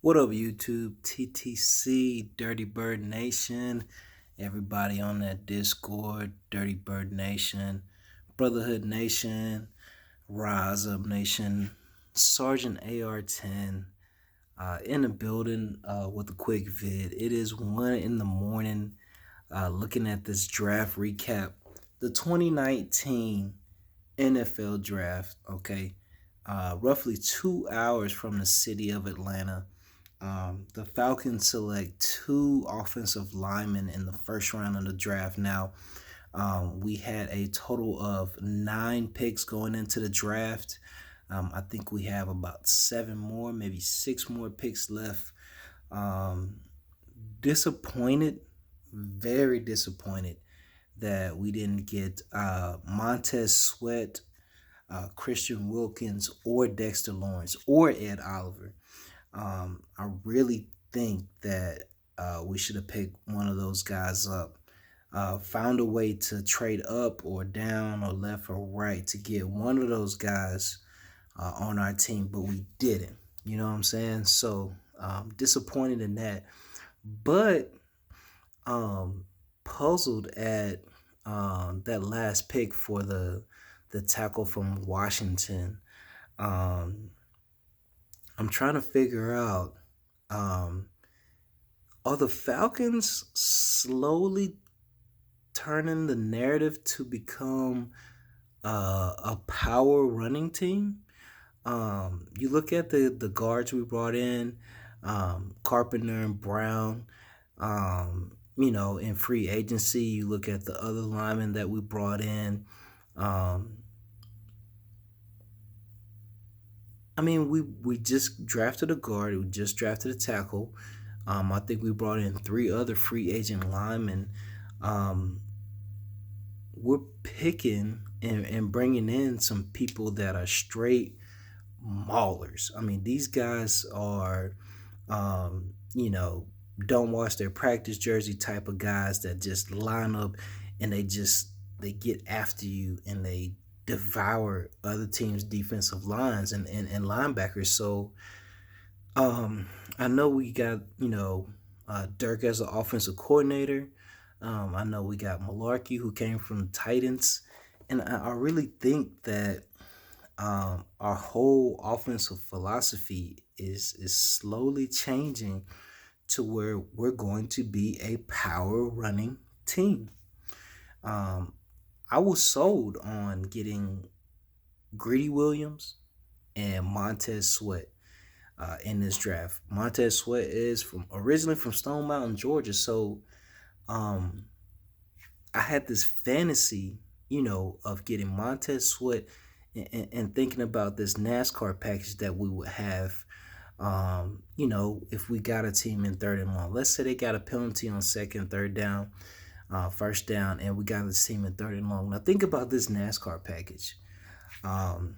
What up, YouTube? TTC, Dirty Bird Nation, everybody on that Discord, Dirty Bird Nation, Brotherhood Nation, Rise Up Nation, Sergeant AR-10, in the building with a quick vid. It is 1 in the morning, looking at this draft recap. The 2019 NFL draft, okay? Roughly 2 hours from the city of Atlanta. The Falcons select two offensive linemen in the first round of the draft. Now, we had a total of 9 picks going into the draft. I think we have about 7 more, maybe 6 more picks left. Um, Disappointed, very disappointed that we didn't get Montez Sweat, Christian Wilkins, or Dexter Lawrence, or Ed Oliver. I really think that we should have picked one of those guys up. Found a way to trade up or down or left or right to get one of those guys on our team, but we didn't. You know what I'm saying? So disappointed in that, but um, puzzled at that last pick for the tackle from Washington. Um, I'm trying to figure out, um, are the Falcons slowly turning the narrative to become a power running team? You look at the guards we brought in, Carpenter and Brown. In free agency, you look at the other linemen that we brought in. Um, we just drafted a guard. We just drafted a tackle. I think we brought in 3 other free agent linemen. Um, we're picking and bringing in some people that are straight maulers. These guys are, um, you know, don't wash their practice jersey type of guys that just line up and they get after you and they devour other teams' defensive lines and linebackers. So I know we got, Dirk as an offensive coordinator. I know we got Malarkey who came from the Titans. And I really think that our whole offensive philosophy is slowly changing to where we're going to be a power running team. Um, I was sold on getting Greedy Williams and Montez Sweat in this draft. Montez Sweat is from originally from Stone Mountain, Georgia. So um, I had this fantasy, of getting Montez Sweat and thinking about this NASCAR package that we would have. If we got a team in third and long, let's say they got a penalty on second, third down, first down, and we got this team in third and long. Now think about this NASCAR package. Um,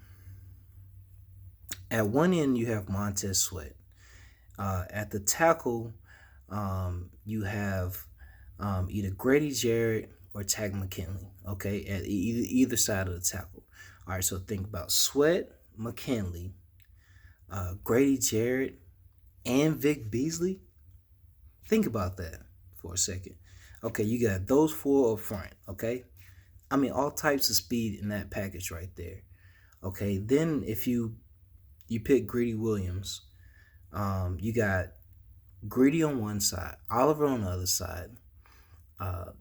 at one end, you have Montez Sweat. At the tackle, you have either Grady Jarrett or Tag McKinley. Okay, at either side of the tackle. All right, so think about Sweat, McKinley, Grady Jarrett, and Vic Beasley. Think about that for a second. Okay, you got those four up front. Okay, all types of speed in that package right there. Okay, then if you pick Greedy Williams, you got Greedy on one side, Oliver on the other side,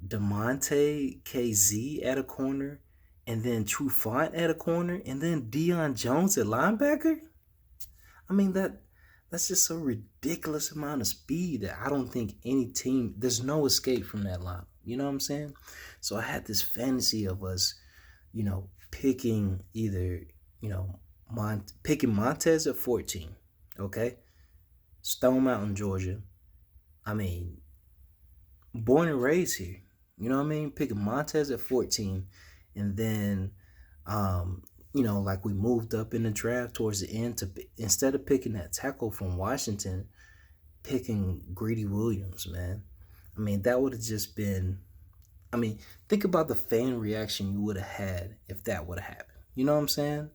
Demonte KZ at a corner, and then Trufant at a corner, and then Deion Jones at linebacker. I mean that's just a ridiculous amount of speed that I don't think any team. There's no escape from that line. You know what I'm saying? So I had this fantasy of us, picking either, picking Montez at 14. Okay, Stone Mountain, Georgia. I mean, born and raised here. You know what I mean? Picking Montez at 14, and then, like we moved up in the draft towards the end to instead of picking that tackle from Washington, picking Greedy Williams, man. That would have just been. Think about the fan reaction you would have had if that would have happened. You know what I'm saying?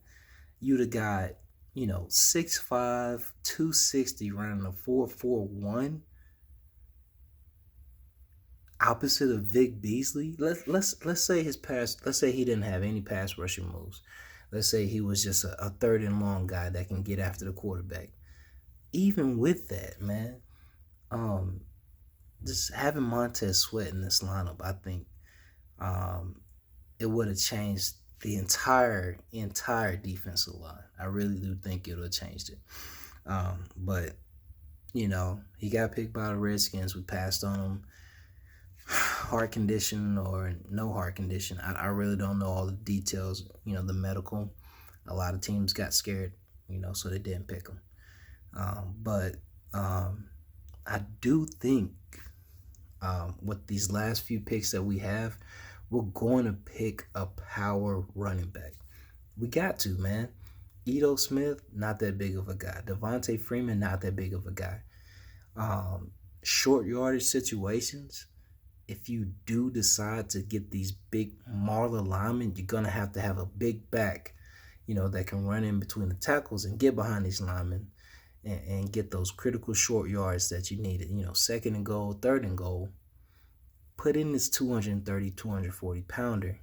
You'd have got, 6'5", 260, running a 4.41, opposite of Vic Beasley. Let's say his pass. Let's say he didn't have any pass rushing moves. Let's say he was just a third and long guy that can get after the quarterback. Even with that, man, um, just having Montez Sweat in this lineup, I think it would have changed the entire defensive line. I really do think it would have changed it. But he got picked by the Redskins. We passed on him. Heart condition or no heart condition. I really don't know all the details. The medical. A lot of teams got scared. So they didn't pick him. But I do think with these last few picks that we have, we're going to pick a power running back. We got to, man. Ito Smith, not that big of a guy. Devontae Freeman, not that big of a guy. Short yardage situations, if you do decide to get these big Marlon linemen, you're going to have a big back, that can run in between the tackles and get behind these linemen and get those critical short yards that you needed. Second and goal, third and goal. Put in this 230, 240 pounder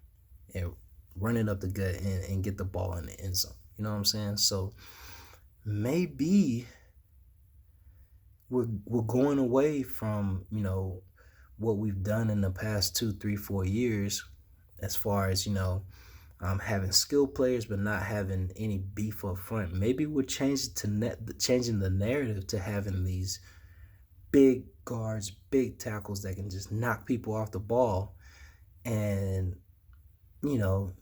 and run it up the gut and get the ball in the end zone. You know what I'm saying? So maybe we're going away from, what we've done in the past 2, 3, 4 years as far as, having skilled players but not having any beef up front. Maybe we're changing the narrative to having these big guards, big tackles that can just knock people off the ball. And,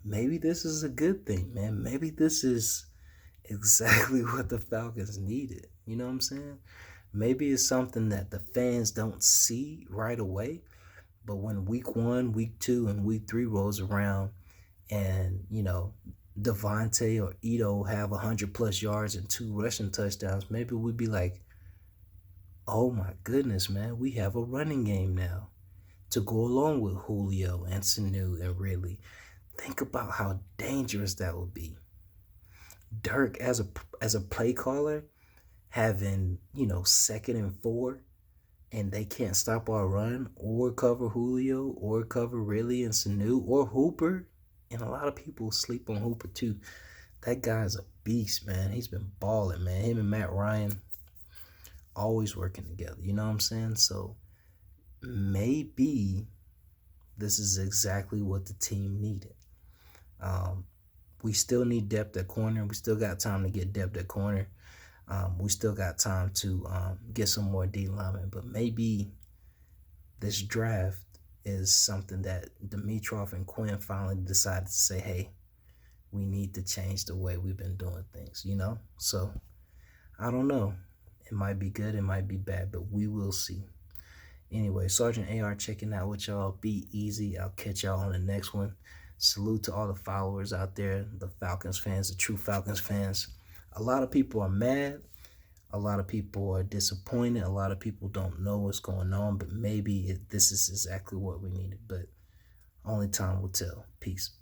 maybe this is a good thing, man. Maybe this is exactly what the Falcons needed. You know what I'm saying? Maybe it's something that the fans don't see right away. But when week 1, week 2, and week 3 rolls around and, Devontae or Ito have 100+ yards and 2 rushing touchdowns, maybe we'd be like, oh my goodness, man, we have a running game now to go along with Julio and Sanu and Ridley. Think about how dangerous that would be. Dirk as a play caller having, 2nd and 4 and they can't stop our run or cover Julio or cover Ridley and Sanu or Hooper. And a lot of people sleep on Hooper too. That guy's a beast, man. He's been balling, man. Him and Matt Ryan always working together. You know what I'm saying? So maybe this is exactly what the team needed. We still need depth at corner. We still got time to get depth at corner. We still got time to get some more D linemen. But maybe this draft is something that Dimitroff and Quinn finally decided to say, hey, we need to change the way we've been doing things, So I don't know. It might be good, it might be bad, but we will see. Anyway, Sergeant AR checking out with y'all. Be easy. I'll catch y'all on the next one. Salute to all the followers out there, the Falcons fans, the true Falcons fans. A lot of people are mad. A lot of people are disappointed. A lot of people don't know what's going on, but maybe this is exactly what we needed. But only time will tell. Peace.